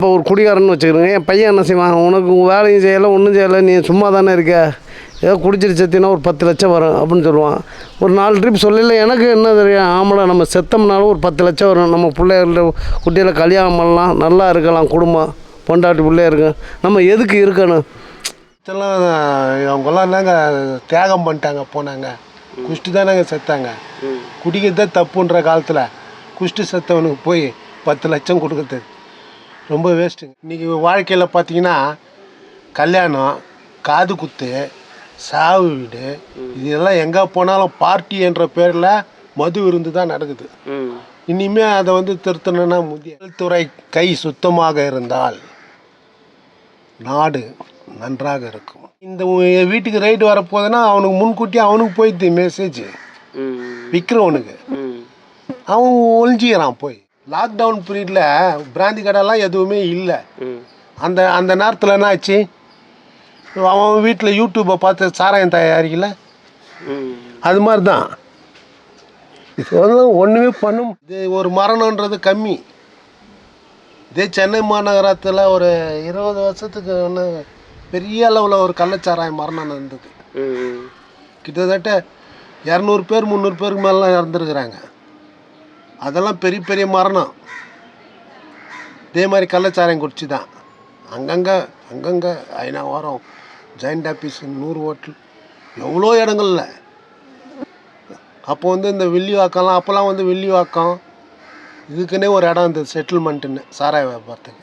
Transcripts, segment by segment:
இப்போ ஒரு குடிகாரன்னு வச்சுக்கிறேங்க, என் பையன் என்ன செய்வான், உனக்கு வேலையும் செய்யலை ஒன்றும் செய்யலை, நீ சும்மா தானே இருக்க, ஏதோ குடிச்சிட்டு செத்தினா ஒரு 10 லட்சம் வரும் அப்படின்னு சொல்லுவான். ஒரு 4 ட்ரிப் சொல்லல, எனக்கு என்ன தெரியும், ஆமாடா நம்ம செத்தோம்னாலும் ஒரு 10 லட்சம் வரும், நம்ம பிள்ளைகள குட்டியில் கல்யாணம் பண்ணலாம், நல்லா இருக்கலாம், குடும்பம் பொண்டாட்டி பிள்ளைய இருக்கும், நம்ம எதுக்கு இருக்கணும். இதெல்லாம் அவங்கெல்லாம் தாங்க தியாகம் பண்ணிட்டாங்க, போனாங்க குஷ்டி தானேங்க செத்தாங்க. குடிக்கிறது தான் தப்புன்ற காலத்தில் குஷ்டி செத்தவனுக்கு போய் 10 லட்சம் கொடுக்குறது ரொம்ப வேஸ்ட்டுங்க. இன்றைக்கி வாழ்க்கையில் பார்த்தீங்கன்னா கல்யாணம், காது குத்து, சாவு வீடு, இதெல்லாம் எங்கே போனாலும் பார்ட்டி என்ற பேரில் மது விருந்து தான் நடக்குது. இனிமேல் அதை வந்து திருத்தணும்னா துறை கை சுத்தமாக இருந்தால் நாடு நன்றாக இருக்கும். இந்த வீட்டுக்கு ரைடு வரப்போதுன்னா அவனுக்கு முன்கூட்டியே அவனுக்கு போயிடுது மெசேஜ், விற்கிறவனுக்கு அவன் ஒழிஞ்சிக்கிறான் போய். லாக்டவுன் பீரியடில் பிராந்தி கடைலாம் எதுவுமே இல்லை. அந்த நேரத்தில் என்ன ஆச்சு, அவன் வீட்டில் யூடியூப்பை பார்த்து சாராயம் தயாரிக்கல, அது மாதிரி தான் இதெல்லாம் ஒன்றுமே பண்ணும். இது ஒரு மரணன்றது கம்மி. இதே சென்னை மாநகரத்தில் ஒரு 20 வருஷத்துக்கு ஒன்று பெரிய அளவில் ஒரு கள்ளச்சாராயம் மரணம் நடந்தது. கிட்டத்தட்ட 200 பேர் 300 பேருக்கு மேலாம் இறந்துருக்குறாங்க. அதெல்லாம் பெரிய பெரிய மரணம். இதே மாதிரி கள்ளச்சாராயம் குடிச்சு தான் அங்கங்கே ஐநாவரம், ஜாயிண்ட் ஆஃபீஸ், 100 ஹோட்டல், எவ்வளோ இடங்கள்ல. அப்போ வந்து இந்த வெள்ளிவாக்கம்லாம், அப்போல்லாம் வந்து வெள்ளிவாக்கம் இதுக்குன்னே ஒரு இடம் இருந்தது, செட்டில்மெண்ட்டுன்னு சாராய வியாபாரத்துக்கு.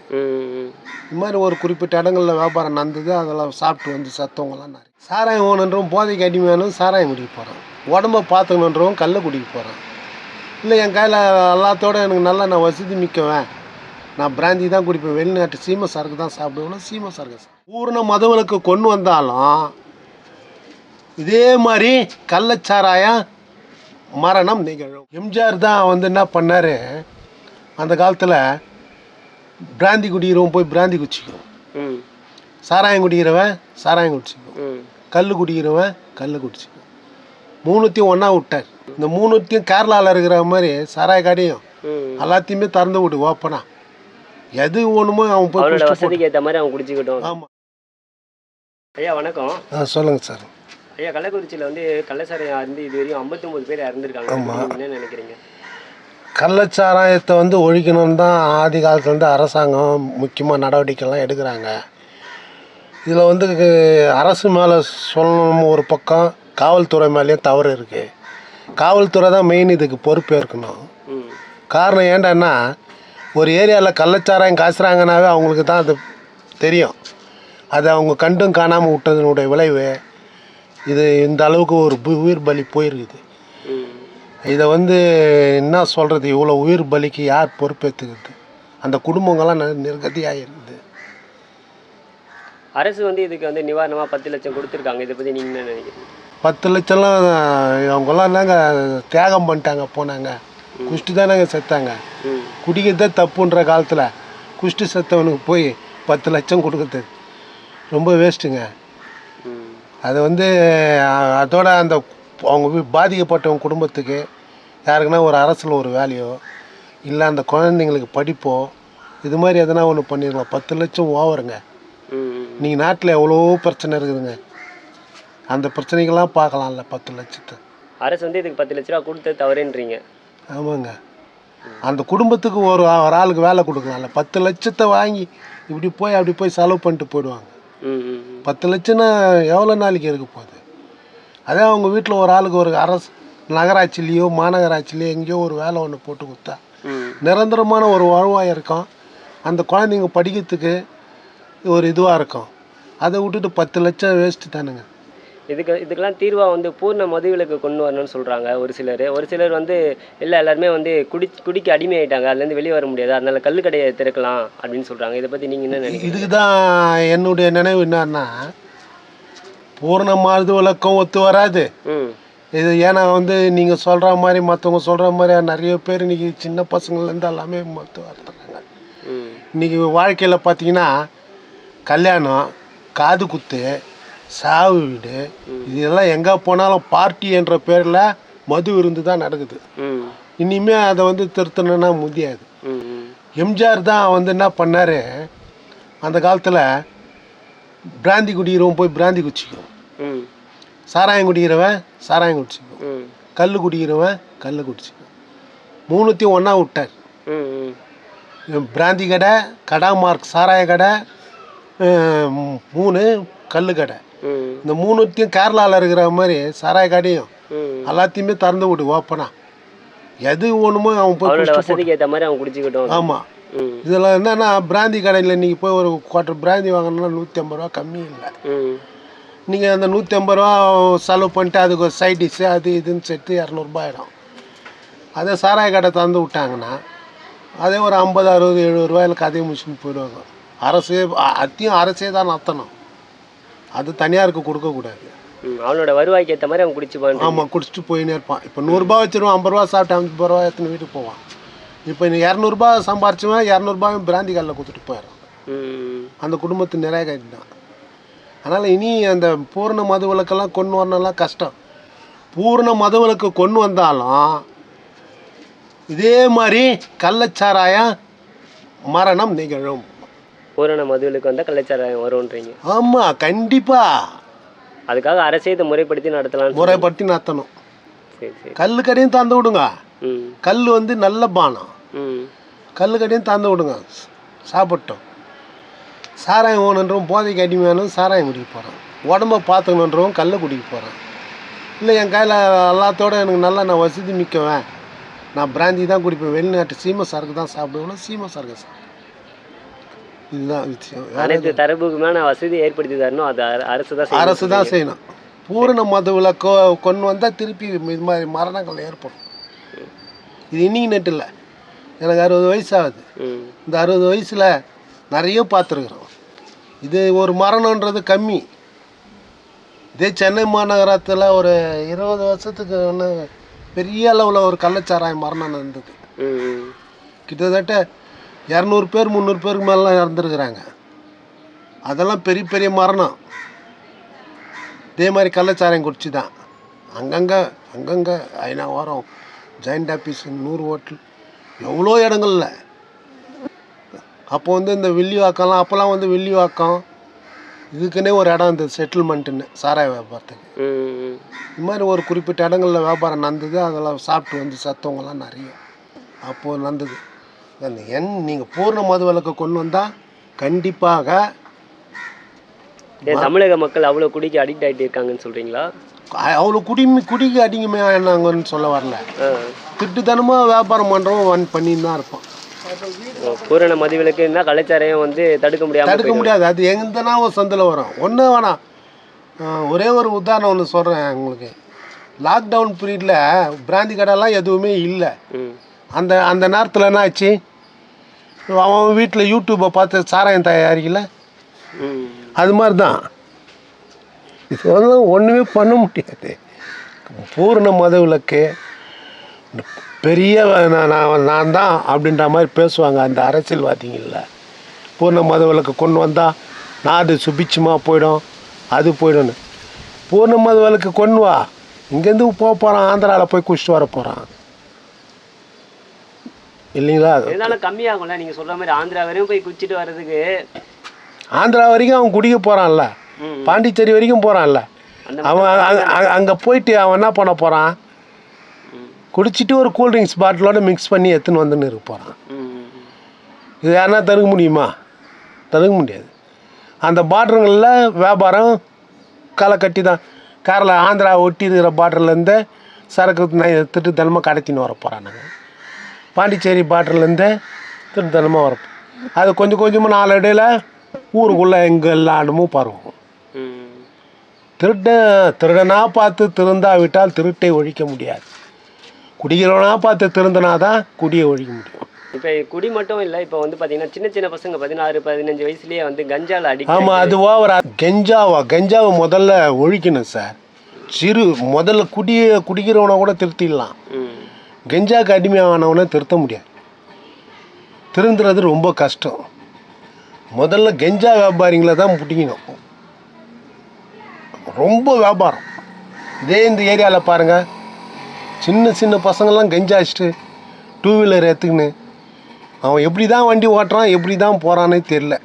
இது மாதிரி ஒரு குறிப்பிட்ட இடங்களில் வியாபாரம் நடந்தது. அதெல்லாம் சாப்பிட்டு வந்து சத்தவங்களாம் நிறைய. சாராயம் ஓணுன்றவும் போதைக்கு அடிமையானவும் சாராயம் குடிக்க போகிறான், உடம்ப பார்த்துக்கணுன்றவும் கல்லை குடிக்க போகிறான். இல்லை என் கையில் எல்லாத்தோடு எனக்கு நல்லா நான் வசதி மிக்கவேன், நான் பிராந்தி தான் குடிப்பேன், வெளிநாட்டு சீமை சரக்கு தான் சாப்பிடுவேன், சீமை சரக்கு பூர்ண மதவிலக்கு கொண்டு வந்தாலும் இதே மாதிரி கள்ளச்சாராயம் மரணம் நிகழும். எம்ஜிஆர் தான் வந்து என்ன பண்ணார், அந்த காலத்தில் பிராந்தி குடிக்கிறவன் போய் பிராந்தி குடிச்சிக்கும், சாராயம் குடிக்கிறவன் சாராயம் குடிச்சிக்கும், கல் குடிக்கிறவன் கல் குடிச்சிக்கும், மூணுத்தையும் ஒன்றா விட்டார். இந்த மூணுத்தையும் கேரளாவில் இருக்கிற மாதிரி சாராய கடையும் எல்லாத்தையுமே திறந்து விடு ஓப்பனா, எது ஒன்றுமோ அவன் போய் வசதிக்கு ஏற்ற மாதிரி அவன் குடிச்சிக்கிட்டோம். ஆமாம். ஐயா வணக்கம். சொல்லுங்கள் சார். ஐயா கள்ளக்குறிச்சியில் வந்து கள்ளச்சாராயம் இருந்து இது வரையும் 59 பேர் இறந்துருக்காங்க. என்ன நினைக்கிறீங்க? கள்ளச்சாராயத்தை வந்து ஒழிக்கணும்னு தான் ஆதி காலத்துலேருந்து அரசாங்கம் முக்கியமாக நடவடிக்கைலாம் எடுக்கிறாங்க. இதில் வந்து அரசு மேலே சொல்லணும் ஒரு பக்கம், காவல்துறை மேலேயும் தவறு இருக்குது. காவல்துறை தான் மெயின் இதுக்கு பொறுப்பேற்கணும். காரணம் ஏண்டான்னா, ஒரு ஏரியாவில் கள்ளச்சாராயம் காசுறாங்கனாவே அவங்களுக்கு தான் அது தெரியும். அதை அவங்க கண்டும் காணாமல் விட்டதனுடைய விளைவு இது இந்த அளவுக்கு ஒரு உயிர் பலி போயிருக்குது. இதை வந்து என்ன சொல்கிறது, இவ்வளோ உயிர் பலிக்கு யார் பொறுப்பேற்றுக்குது? அந்த குடும்பங்கள்லாம் நிர்கதியாகிருக்குது. அரசு வந்து இதுக்கு வந்து நிவாரணமாக 10 லட்சம் கொடுத்துருக்காங்க. இதை பற்றி நீங்கள் என்ன நினைக்கிறீங்க? 10 லட்சம்லாம் அவங்கெல்லாம் தாங்க தியாகம் பண்ணிட்டாங்க, போனாங்க குஷ்டி தானேங்க செத்தாங்க. குடிக்கிறது தான் தப்புன்ற காலத்தில் குஷ்டி செத்தவனுக்கு போய் 10 லட்சம் கொடுக்குறது ரொம்ப வேஸ்ட்டுங்க. அது வந்து அதோட அந்த அவங்க பாதிக்கப்பட்டவங்க குடும்பத்துக்கு யாருக்குன்னா ஒரு அரசில் ஒரு வேலையோ இல்லை அந்த குழந்தைங்களுக்கு படிப்போ இது மாதிரி எதனா ஒன்று பண்ணிடலாம். 10 லட்சம் ஓவருங்க. நீங்கள் நாட்டில் எவ்வளோ பிரச்சனை இருக்குதுங்க, அந்த பிரச்சனைகள்லாம் பார்க்கலாம்ல 10 லட்சத்தை. அரசு வந்து இதுக்கு 10 லட்ச ரூபா கொடுத்து தவறுன்றீங்க? ஆமாங்க. அந்த குடும்பத்துக்கு ஒரு ஆளுக்கு வேலை கொடுக்கலாம்ல. 10 லட்சத்தை வாங்கி இப்படி போய் அப்படி போய் செலவு பண்ணிட்டு போயிடுவாங்க. 10 லட்சம்னா எவ்வளோ நாளைக்கு இருக்க போகுது? அதே அவங்க வீட்டில் ஒரு ஆளுக்கு ஒரு அரசு நகராட்சிலேயோ மாநகராட்சிலேயோ எங்கேயோ ஒரு வேலை ஒன்று போட்டு கொடுத்தா நிரந்தரமான ஒரு வருவாய் இருக்கும், அந்த குழந்தைங்க படிக்கிறதுக்கு ஒரு இதுவாக இருக்கும். அதை விட்டுட்டு 10 லட்சம் வேஸ்ட்டு தானுங்க. இதுக்கெல்லாம் தீர்வாக வந்து பூர்ண மதுவிலக்கு கொண்டு வரணும்னு சொல்கிறாங்க ஒரு சிலர் வந்து இல்லை எல்லாருமே வந்து குடிக்க அடிமையாயிட்டாங்க, அதுலேருந்து வெளியே வர முடியாது, அதனால கல் கடையை திறக்கலாம் அப்படின்னு சொல்கிறாங்க. இதை பற்றி நீங்கள் என்ன நினைக்கிறீங்க? இதுக்கு தான் என்னுடைய நினைவு என்னன்னா, பூர்ண மதுவிலக்கம் ஒத்து வராது இது. ஏன்னா வந்து நீங்கள் சொல்கிற மாதிரி மற்றவங்க சொல்கிற மாதிரி நிறைய பேர் இன்றைக்கி சின்ன பசங்கள்லேருந்து எல்லாமே மொத்து வர்றாங்க. இன்றைக்கி வாழ்க்கையில் பார்த்தீங்கன்னா கல்யாணம், காது குத்து, சாவு வீடு, இதெல்லாம் எங்கே போனாலும் பார்ட்டி என்ற பேரில் மது விருந்து தான் நடக்குது. இனிமேல் அதை வந்து திருத்தணும்னா முடியாது. எம்ஜிஆர் தான் வந்து என்ன பண்ணார், அந்த காலத்தில் பிராந்தி குடிக்கிறவன் போய் பிராந்தி குடிச்சிக்கும், ம் சாராயம் குடிக்கிறவன் சாராயம் குடிச்சிக்கும், ம் கல் குடிக்கிறவன் கல் குடிச்சிக்கும். மூணுத்தையும் ஒன்றா விட்டார். ம் ம் பிராந்தி கடை, கடா மார்க் சாராய கடை, 3 கல் கடை. ம் இந்த மூணுத்தையும் கேரளாவில் இருக்கிற மாதிரி சாராய கடையும் ம் எல்லாத்தையுமே திறந்து விடு ஓப்பனா. எது ஒன்றுமோ அவன் போய் அவனோட குடிச்சிட்டு வசதிக்கு ஏற்ற மாதிரி அவன் குடிச்சிக்கிட்டோம். ஆமாம். ம் இதில் என்னென்னா பிராந்தி கடையில் நீங்கள் போய் ஒரு குவார்ட்டர் பிராந்தி வாங்கினா 150 ரூபா கம்மி இல்லை. ம் நீங்கள் அந்த 150 ரூபா செலவு பண்ணிட்டு அதுக்கு ஒரு சைட் டிஷ்ஷு அது இதுன்னு சேர்த்து 200 ஆகிடும். அதே சாராய கடை திறந்து விட்டாங்கன்னா அதே ஒரு 50, 60, 70 ரூபாயில் கதையை முடிச்சுன்னு போயிடுவாங்க. அரசே தான் நடத்தணும், அது தனியாருக்கு கொடுக்கக்கூடாது. ம் அவனோட வருவாய்க்கு ஏற்ற மாதிரி அவன் குடிச்சுப்பான். ஆமாம், குடிச்சிட்டு போயின்னே இருப்பான். இப்போ 100 ரூபா வச்சிருவான், 50 ரூபா சாப்பிட்டு 50 ரூபா எத்தனை வீட்டுக்கு போவான். இப்போ நீ 200 ரூபா சம்பாரிச்சுவேன், 200 ரூபாயும் பிராந்தி காலில் கொடுத்துட்டு போயிடும். ம் அந்த குடும்பத்து நிறைய கைது தான். அதனால் இனி அந்த பூர்ண மதுவிலக்கெல்லாம் கொண்டு வரணும்லாம் கஷ்டம். பூர்ண மதுவிலக்கு கொண்டு வந்தாலும் இதே மாதிரி கள்ளச்சாராயம் மரணம் நிகழும். பூரண மதுவிலக்கு வந்தால் கள்ளச்சாராயம் வரும்ன்றீங்க. ஆமாம், கண்டிப்பாக அதுக்காக அரசே இதை முறைப்படுத்தி நடத்தலாம். முறைப்படுத்தி நடத்தணும். சரி சரி. கல் கடையும் தந்து விடுங்க. ம் கல் வந்து நல்ல பானம், ம் கல் கடையும் தந்து விடுங்க, சாப்பிட்டோம். சாராயம் ஓணுன்றவன் போதைக்கு அடிமையானவன் சாராயம் குடிக்க போகிறான், உடம்ப பார்த்துக்கணுன்றவன் கல்லை குடிக்க போகிறான். இல்லை என் கையில் எல்லாத்தோட எனக்கு நல்லா நான் வசதி மிக்கவேன், நான் பிராந்தி தான் குடிப்பேன், வெளிநாட்டு சீமை சரக்கு தான் சாப்பிடுவேன், சீமை சரக்கு சாப்பிடுவேன். இதுதான் விஷயம். அனைத்து தரப்புக்குமான வசதி ஏற்படுத்தி தரணும், அது அரசு தான் செய்யணும். பூரண மதுவிலக்கோ கொண்டு வந்தால் திருப்பி இது மாதிரி மரணங்கள் ஏற்படும். இது இன்னைக்கு நெட்டு இல்லை, எனக்கு 60 வயசு ஆகுது. இந்த 60 வயசில் நிறைய பார்த்துருக்குறோம். இது ஒரு மரணன்றது கம்மி. இதே சென்னை மாநகரத்தில் ஒரு 20 வருஷத்துக்கு ஒன்று பெரிய அளவில் ஒரு கள்ளச்சாராயம் மரணம் நடந்தது. கிட்டத்தட்ட 200 பேர் 300 பேருக்கு மேலாம் இறந்துருக்குறாங்க. அதெல்லாம் பெரிய பெரிய மரணம். இதே மாதிரி கள்ளச்சாராயம் குடிச்சு தான் அங்கங்கே ஐநாவரம், ஜாயிண்ட் ஆஃபீஸ், 100 ஹோட்டல், எவ்வளோ இடங்கள்ல. அப்போ வந்து இந்த வில்லிவாக்கம்லாம், அப்போல்லாம் வந்து வில்லிவாக்கம் இதுக்குன்னே ஒரு இடம் இருந்தது, செட்டில்மெண்ட்டுன்னு சாராய வியாபாரத்துக்கு. இது மாதிரி ஒரு குறிப்பிட்ட இடங்களில் வியாபாரம் நடந்தது. அதெல்லாம் சாப்பிட்டு வந்து சத்தவங்கலாம் நிறைய அப்போது நடந்தது. நீங்கள் பூர்ண மதுவிலக்கை கொண்டு வந்தால் கண்டிப்பாக. தமிழக மக்கள் அவ்வளோ குடிக்க அடிக்ட் ஆகிட்டு இருக்காங்கன்னு சொல்கிறீங்களா? அவ்வளோ குடிக்க அடிங்கமே ஆனாங்கன்னு சொல்ல வரல. திட்டுத்தனமாக வியாபாரம் பண்ணுறவன் பண்ணின்னு தான் இருப்பான். பூரண மதுவிலக்குன்னா கள்ளச்சாராயம் வந்து தடுக்க முடியாது. அது எங்கன்னா ஒரு சந்தில் வரும். ஒன்றும் வேணாம், ஒரே ஒரு உதாரணம் ஒன்று சொல்கிறேன் உங்களுக்கு. லாக்டவுன் பீரியடில் பிராந்தி கடைலாம் எதுவுமே இல்லை. அந்த நேரத்தில் என்ன ஆச்சு, அவன் வீட்டில் யூடியூப்பை பார்த்து சாராயம் தயாரிக்கல, அது மாதிரி தான். இதெல்லாம் ஒன்றுமே பண்ண முடியாது. பூர்ண மதுவிலக்கு பெரிய நான் தான் அப்படின்ற மாதிரி பேசுவாங்க அந்த அரசியல்வாதிகளில். பூர்ண மதுவிலக்கு கொண்டு வந்தால் நாடு சுபிட்சமாக போயிடும், அது போயிடும்னு. பூர்ண மதுவிலக்கு கொண்டு வா, இங்கேருந்து போக போகிறான், ஆந்திராவில் போய் குடிச்சிட்டு வர போகிறான் இல்லைங்களா? இதனால கம்மியாகும்ல, நீங்கள் சொல்கிற மாதிரி ஆந்திரா வரையும் போய் குடிச்சிட்டு வர்றதுக்கு. ஆந்திரா வரைக்கும் அவன் குடிக்க போகிறான்ல, பாண்டிச்சேரி வரைக்கும் போகிறான்ல, அவன் அங்கே போயிட்டு அவன் என்ன பண்ண போகிறான், குடிச்சிட்டு ஒரு கூல்ட்ரிங்க்ஸ் பாட்டிலோட மிக்ஸ் பண்ணி எடுத்துன்னு வந்துன்னு இருக்க போகிறான். இது யாருன்னா தடுக்க முடியுமா? தடுக்க முடியாது. அந்த பாட்டில்களில் வியாபாரம் களை கட்டி தான். கேரளா ஆந்திரா ஒட்டி இருக்கிற பாட்டிலேருந்து சரக்கு திட்டுத்தனமாக கடத்தின்னு வர போகிறானுங்க. பாண்டிச்சேரி பாட்டிலேருந்து திட்டுத்தனமாக வரப்போம். அது கொஞ்சம் கொஞ்சமாக 4 இடையில் ஊருக்குள்ளே எங்கே எல்லா இடமும் பரவும். திருடனா பார்த்து திருந்தாவிட்டால் திருட்டை ஒழிக்க முடியாது. குடிக்கிறவனா பார்த்து திருந்தனாதான் குடியை ஒழிக்க முடியும். இப்போ குடி மட்டும் இல்லை, இப்போ வந்து பார்த்தீங்கன்னா சின்ன சின்ன பசங்க 16, 15 வயசுலேயே வந்து கஞ்சாவில் அடிக்ட். ஆமாம், அது ஓவரா. கஞ்சாவை முதல்ல ஒழிக்கணும் சார். முதல்ல குடிக்கிறவனை கூட திருத்திடலாம், கஞ்சாவுக்கு அடிமையானவனை திருத்த முடியாது. திருந்துறது ரொம்ப கஷ்டம். முதல்ல கஞ்சா வியாபாரிங்களை தான் பிடிக்கணும். ரொம்ப வியாபாரம். இதே இந்த ஏரியாவில் பாருங்கள், சின்ன சின்ன பசங்கள்லாம் கஞ்சா அடிச்சுட்டு 2 வீலர் எடுத்துக்கின்னு அவன் எப்படி தான் வண்டி ஓட்டுறான், எப்படி தான் போகிறானே தெரில.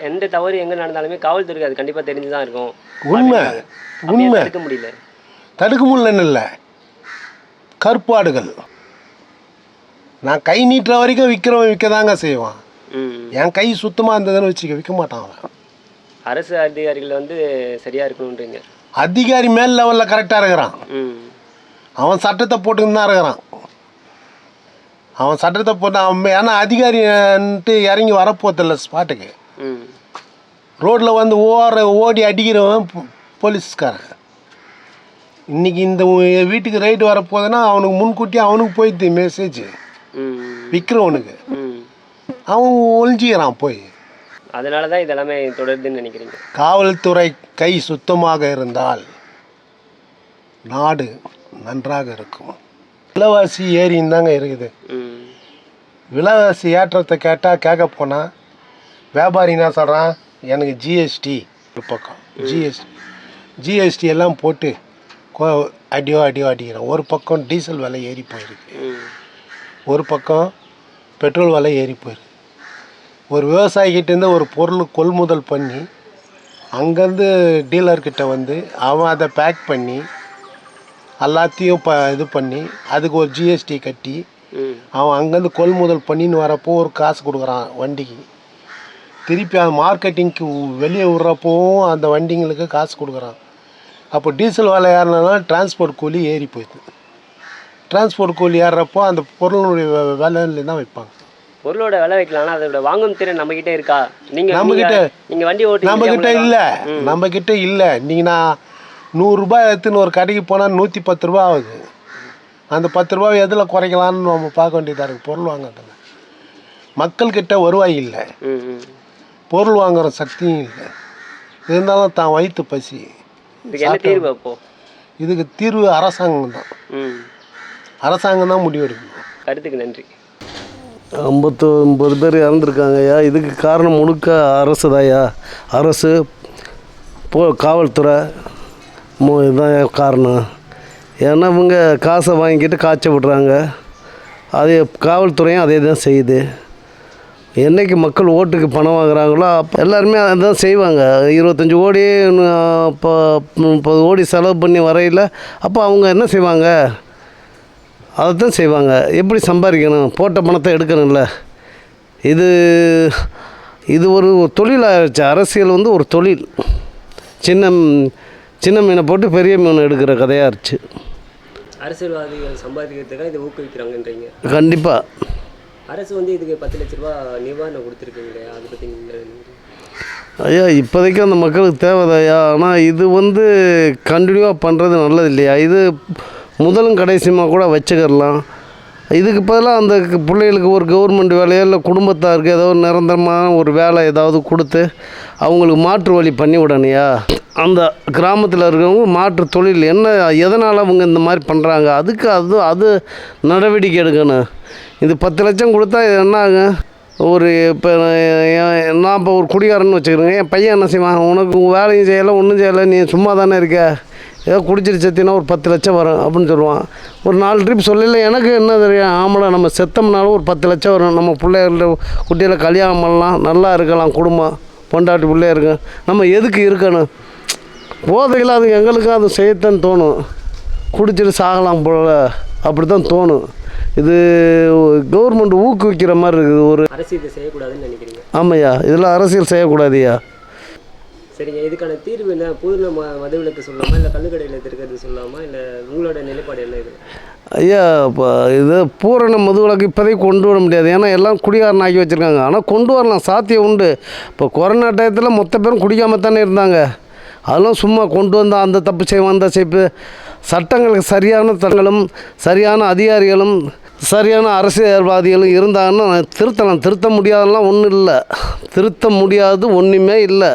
எந்த தவறு எங்கே நடந்தாலுமே காவல்துறைக்கு அது கண்டிப்பாக தெரிஞ்சு தான் இருக்கும். உண்மை உண்மை. தடுக்க முடியல. தடுக்க முடியலன்னு இல்லை, கற்பாடுகள். நான் கை நீட்டுற வரைக்கும் விற்கிறவன் விற்க தாங்க செய்வான். என் கை சுத்தமாக இருந்ததுன்னு வச்சுக்க விற்க மாட்டான் அவன். அரசு அதிகாரிகள் வந்து சரியாக இருக்கணுன்றீங்க. அதிகாரி மேல் லெவலில் கரெக்டாக இருக்கிறான். அவன் சட்டத்தை போட்டுக்கின்னு தான் இருக்கிறான். அவன் சட்டத்தை போட்டு அவன் ஏன்னா அதிகாரின்ட்டு இறங்கி வரப்போதில்ல ஸ்பாட்டுக்கு. ரோட்டில் வந்து ஓடி அடிக்கிறவன் போலீஸ்காரன். இன்றைக்கி இந்த வீட்டுக்கு ரைட்டு வரப்போகுதுன்னா அவனுக்கு முன்கூட்டி அவனுக்கு போயிடுது மெசேஜ். விற்கிறவனுக்கு அவன் ஒழிஞ்சிக்கிறான் போய். அதனால தான் இதெல்லாமே தொடருதுன்னு நினைக்கிறீங்க. காவல்துறை கை சுத்தமாக இருந்தால் நாடு நன்றாக இருக்கும். விலைவாசி ஏறின்னு தாங்க இருக்குது. விலைவாசி ஏற்றத்தை கேட்டால் கேட்க போனால் வியாபாரி என்ன சொல்கிறான், எனக்கு ஜிஎஸ்டி ஒரு பக்கம், ஜிஎஸ்டி எல்லாம் போட்டு அடிக்கிறான். ஒரு பக்கம் டீசல் விலை ஏறி போயிருக்கு, ஒரு பக்கம் பெட்ரோல் விலை ஏறி போயிருக்கு. ஒரு விவசாயிக்கிட்டேருந்து ஒரு பொருள் கொள்முதல் பண்ணி அங்கேருந்து டீலர்கிட்ட வந்து அவன் அதை பேக் பண்ணி எல்லாத்தையும் இது பண்ணி அதுக்கு ஒரு ஜிஎஸ்டி கட்டி அவன் அங்கேருந்து கொள்முதல் பண்ணின்னு வரப்போ ஒரு காசு கொடுக்குறான் வண்டிக்கு. திருப்பி அந்த மார்க்கெட்டிங்க்கு வெளியே விட்றப்போவும் அந்த வண்டிங்களுக்கு காசு கொடுக்குறான். அப்போ டீசல் விலை ஏறினா டிரான்ஸ்போர்ட் கூலி ஏறி போயிடுது. டிரான்ஸ்போர்ட் கூலி ஏறுறப்போ அந்த பொருளுடைய விலையில தான் வைப்பாங்க. பொருளோட விலை வைக்கலாம், அதோட வாங்கும் திறன் நம்மக்கிட்ட இருக்கா? நம்மக்கிட்ட நீங்கள் வண்டி ஓட்டி நம்மக்கிட்ட இல்லை, நம்மக்கிட்ட இல்லை. நீங்கள் நான் 100 ரூபாய் எடுத்துன்னு ஒரு கடைக்கு போனால் 110 ரூபா ஆகுது. அந்த 10 ரூபாய் எதில் குறைக்கலான்னு நம்ம பார்க்க வேண்டியதாக இருக்குது. பொருள் வாங்குறதுல மக்கள்கிட்ட வருவாய் இல்லை, பொருள் வாங்குகிற சக்தியும் இல்லை. இருந்தாலும் தான் வயிற்று பசி. இதுக்கு தீர்வு அரசாங்கம் தான். அரசாங்கம் தான் முடிவெடுக்கணும். கருத்துக்கு நன்றி. 59 பேர் இறந்துருக்காங்கய்யா. இதுக்கு காரணம் முழுக்க அரசு தான்யா. அரசு காவல்துறை இதுதான் காரணம். ஏன்னா இவங்க காசை வாங்கிக்கிட்டு காய்ச்ச விட்றாங்க. அது காவல்துறையும் அதே தான் செய்யுது. என்றைக்கு மக்கள் ஓட்டுக்கு பணம் வாங்குறாங்களோ அப்போ எல்லாருமே அதை தான் செய்வாங்க. 25 கோடி இப்போ 30 கோடி செலவு பண்ணி வரையில் அப்போ அவங்க என்ன செய்வாங்க, அதை தான் செய்வாங்க. எப்படி சம்பாதிக்கணும், போட்ட பணத்தை எடுக்கணும்ல. இது ஒரு தொழிலாகிடுச்சு. அரசியல் வந்து ஒரு தொழில். சின்ன மீனை போட்டு பெரிய மீனை எடுக்கிற கதையாக இருந்துச்சு. அரசியல்வாதிகள் சம்பாதிக்கிறதுக்காக இதை ஊக்குவிக்கிறாங்கன்றீங்க. கண்டிப்பாக. அரசு வந்து இதுக்கு 10 லட்ச ரூபா நிவாரணம் கொடுத்துருக்கீங்க இல்லையா, அதை பற்றி ஐயா இப்போதைக்கு அந்த மக்களுக்கு தேவைதாயா. ஆனால் இது வந்து கண்டினியூவாக பண்ணுறது நல்லது இல்லையா. இது முதலும் கடைசியமாக கூட வச்சுக்கிடலாம். இதுக்கு பதிலாக அந்த பிள்ளைகளுக்கு ஒரு கவர்மெண்ட் வேலையோ இல்லை குடும்பத்தாருக்கு ஏதோ நிரந்தரமான ஒரு வேலை ஏதாவது கொடுத்து அவங்களுக்கு மாற்று வழி பண்ணி விடணுயா. அந்த கிராமத்தில் இருக்கிறவங்க மாற்று தொழில் என்ன, எதனால் அவங்க இந்த மாதிரி பண்ணுறாங்க, அதுக்கு அது நடவடிக்கை எடுக்கணும். இது 10 லட்சம் கொடுத்தா இது என்ன ஆகும்? ஒரு இப்போ நான் இப்போ ஒரு குடிகாரன்னு வச்சுக்கிறேங்க. என் பையன் என்ன செய்வான், உனக்கு வேலையும் செய்யலை ஒன்றும் செய்யலை, நீ சும்மா தானே இருக்க, ஏதோ குடிச்சிட்டு செத்தினா ஒரு 10 லட்சம் வரும் அப்படின்னு சொல்லுவான். ஒரு 4 ட்ரிப் சொல்லல, எனக்கு என்ன தெரியும், ஆமாடா நம்ம செத்தோம்னாலும் ஒரு 10 லட்சம் வரும். நம்ம பிள்ளைகள குட்டியில் கல்யாணம் பண்ணலாம், நல்லா இருக்கலாம், குடும்பம் பொண்டாட்டி பிள்ளைய இருக்கும். நம்ம எதுக்கு இருக்கணும்? போதையில் அது எங்களுக்கும் அது செய்யத்தான் தோணும். குடிச்சிட்டு சாகலாம் போல அப்படி தான் தோணும். இது கவர்மெண்ட் ஊக்குவிக்கிற மாதிரி இருக்குது. ஒரு அரசியல் செய்யக்கூடாதுன்னு நினைக்கிறீங்க? ஆமாய்யா, இதெல்லாம் அரசியல் செய்யக்கூடாதுயா. சரிங்க, இதுக்கான தீர்வு என்ன? பூர்ண மதுவிலக்கு சொல்லலாமா, இல்லை கள்ளுக்கடையில் இருக்கிறது சொல்லலாமா, இல்லை உங்களோட நிலைப்பாடு என்ன இது? ஐயா இப்போ இது பூரண மதுவிலக்கு இப்போதைக்கு கொண்டு வர முடியாது. ஏன்னா எல்லாம் குடிகாரன் ஆக்கி வச்சுருக்காங்க. ஆனால் கொண்டு வரலாம், சாத்தியம் உண்டு. இப்போ கொரோனா டயத்தில் மொத்த பேரும் குடிக்காமல் தானே இருந்தாங்க. அதெல்லாம் சும்மா கொண்டு வந்தால் அந்த தப்பு செய்வோம் அந்த செய்ப்பு. சட்டங்களுக்கு சரியான தங்களும் சரியான அதிகாரிகளும் சரியான அரசியல்வாதிகளும் இருந்தாங்கன்னா திருத்தலாம். திருத்த முடியாதெல்லாம் ஒன்றும் இல்லை, திருத்த முடியாது ஒன்றுமே இல்லை.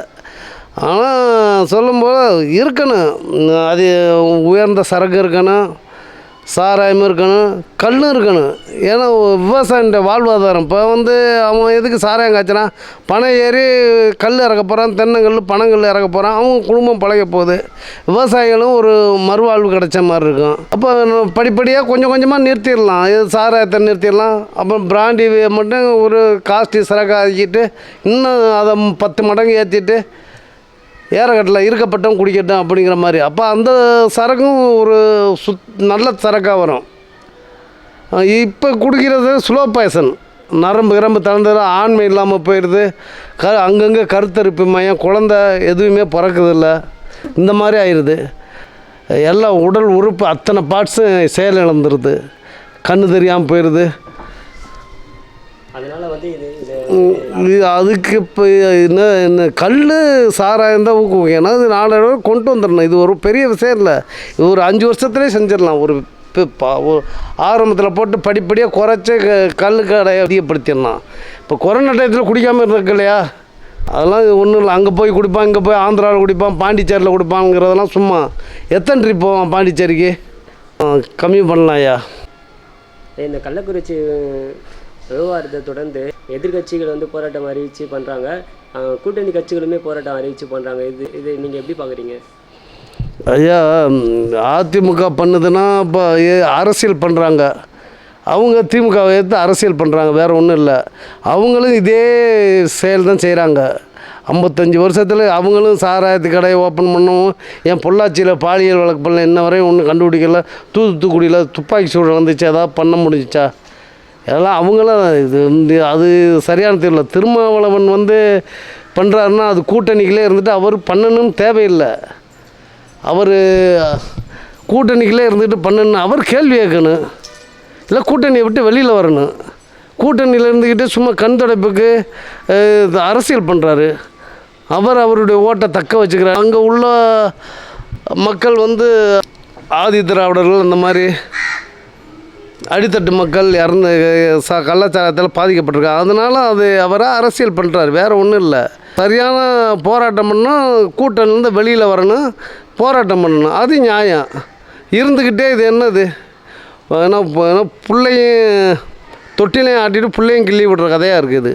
ஆனால் சொல்லும்போது இருக்கணும், அது உயர்ந்த சரக்கு இருக்கணும், சாராயமும் இருக்கணும், கல்லும் இருக்கணும். ஏன்னா விவசாயின்ற வாழ்வாதாரம். இப்போ வந்து அவன் எதுக்கு சாராயம் காய்ச்சினா, பனை ஏறி கல் இறக்க போகிறான், தென்னங்கல் பனங்கல் இறக்க போகிறான், அவங்க குடும்பம் பழக போகுது. விவசாயிகளும் ஒரு மறுவாழ்வு கிடைச்ச மாதிரி இருக்கும். அப்போ படிப்படியாக கொஞ்சம் கொஞ்சமாக நிறுத்திடலாம். இது சாராயத்தை நிறுத்திடலாம். அப்புறம் பிராண்டி மட்டும் ஒரு காஸ்ட்லி சரக்காக ஆக்கிட்டு இன்னும் அதை 10 மடங்கு ஏற்றிட்டு ஏறக்கட்டில் இருக்கப்பட்டவன் குடிக்கட்டும் அப்படிங்கிற மாதிரி. அப்போ அந்த சரக்கும் ஒரு நல்ல சரக்காக வரும். இப்போ குடிக்கிறது ஸ்லோ பாய்சன். நரம்பு கிரம்பு தளர்ந்தது, ஆண்மை இல்லாமல் போயிடுது. அங்கங்கே கருத்தரிப்பு மையம், குழந்த எதுவுமே பிறக்குதில்ல, இந்த மாதிரி ஆயிடுது. எல்லாம் உடல் உறுப்பு அத்தனை பார்ட்ஸும் செயல் இழந்துருது, கண்ணு தெரியாமல் போயிடுது. அதனால் வந்து அதுக்கு இப்போ என்ன கல் சாராயம் தான் ஊக்குவிக்கும். ஏன்னா இது நாளடைவு கொண்டு வந்துடணும். இது ஒரு பெரிய விஷயம் இல்லை. இது ஒரு 5 வருஷத்துலேயே செஞ்சிடலாம். ஒரு ஆரம்பத்தில் போட்டு படிப்படியாக குறைச்சி கல் கடையை அதிகப்படுத்திடலாம். இப்போ கொரோனா டயத்தில் குடிக்காமல் இருக்கு இல்லையா, அதெல்லாம் ஒன்றும் இல்லை. அங்கே போய் குடிப்பான், இங்கே போய் ஆந்திராவில் குடிப்பான், பாண்டிச்சேரியில் குடிப்பாங்கிறதெல்லாம் சும்மா. எத்தனை ட்ரிப் போவான் பாண்டிச்சேரிக்கு? கம்மி பண்ணலாம் ஐயா. இந்த கள்ளக்குறிச்சி விவகாரத்தை தொடர்ந்து எதிர்கட்சிகள் வந்து போராட்டம் அறிவித்து பண்ணுறாங்க, கூட்டணி கட்சிகளுமே போராட்டம் அறிவித்து பண்ணுறாங்க. இது நீங்கள் எப்படி பார்க்குறீங்க ஐயா? அதிமுக பண்ணுதுன்னா இப்போ அரசியல் பண்ணுறாங்க. அவங்க திமுகவை எடுத்து அரசியல் பண்ணுறாங்க, வேறு ஒன்றும் இல்லை. அவங்களும் இதே செயல் தான் செய்கிறாங்க. 55 வருஷத்தில் அவங்களும் சாராயத்து கடையை ஓப்பன் பண்ணவும், என் பொள்ளாச்சியில் பாலியல் வழக்கு பண்ணல, இன்ன வரையும் ஒன்றும் கண்டுபிடிக்கல. தூத்துக்குடியில் துப்பாக்கி சூடு வந்துச்சு, ஏதாவது பண்ண முடிஞ்சிச்சா? இதெல்லாம் அவங்களும் இது அது சரியான தெரியல. திருமாவளவன் வந்து பண்ணுறாருன்னா அது கூட்டணிகளே இருந்துட்டு அவர் பண்ணணும்னு தேவையில்லை. அவர் கூட்டணிகளே இருந்துட்டு பண்ணணுன்னு அவர் கேள்வி கேட்கணும், இல்லை கூட்டணியை விட்டு வெளியில் வரணும். கூட்டணியில் இருந்துக்கிட்டு சும்மா கண் துடைப்புக்கு அரசியல் பண்ணுறாரு. அவருடைய ஓட்டை தக்க வச்சுக்கிறார். அங்கே உள்ள மக்கள் வந்து ஆதி திராவிடர்கள், அந்த மாதிரி அடித்தட்டு மக்கள் இறந்து கள்ளச்சாரத்தில் பாதிக்கப்பட்டிருக்காங்க. அதனால் அது அவராக அரசியல் பண்ணுறாரு, வேறு ஒன்றும் இல்லை. சரியான போராட்டம் பண்ணால் கூட்டணிலேருந்து வெளியில் வரணும், போராட்டம் பண்ணணும், அது நியாயம். இருந்துக்கிட்டே இது என்னது, ஏன்னா பிள்ளையும் தொட்டிலையும் ஆட்டிட்டு பிள்ளையும் கிள்ளி விடுற கதையாக இருக்குது.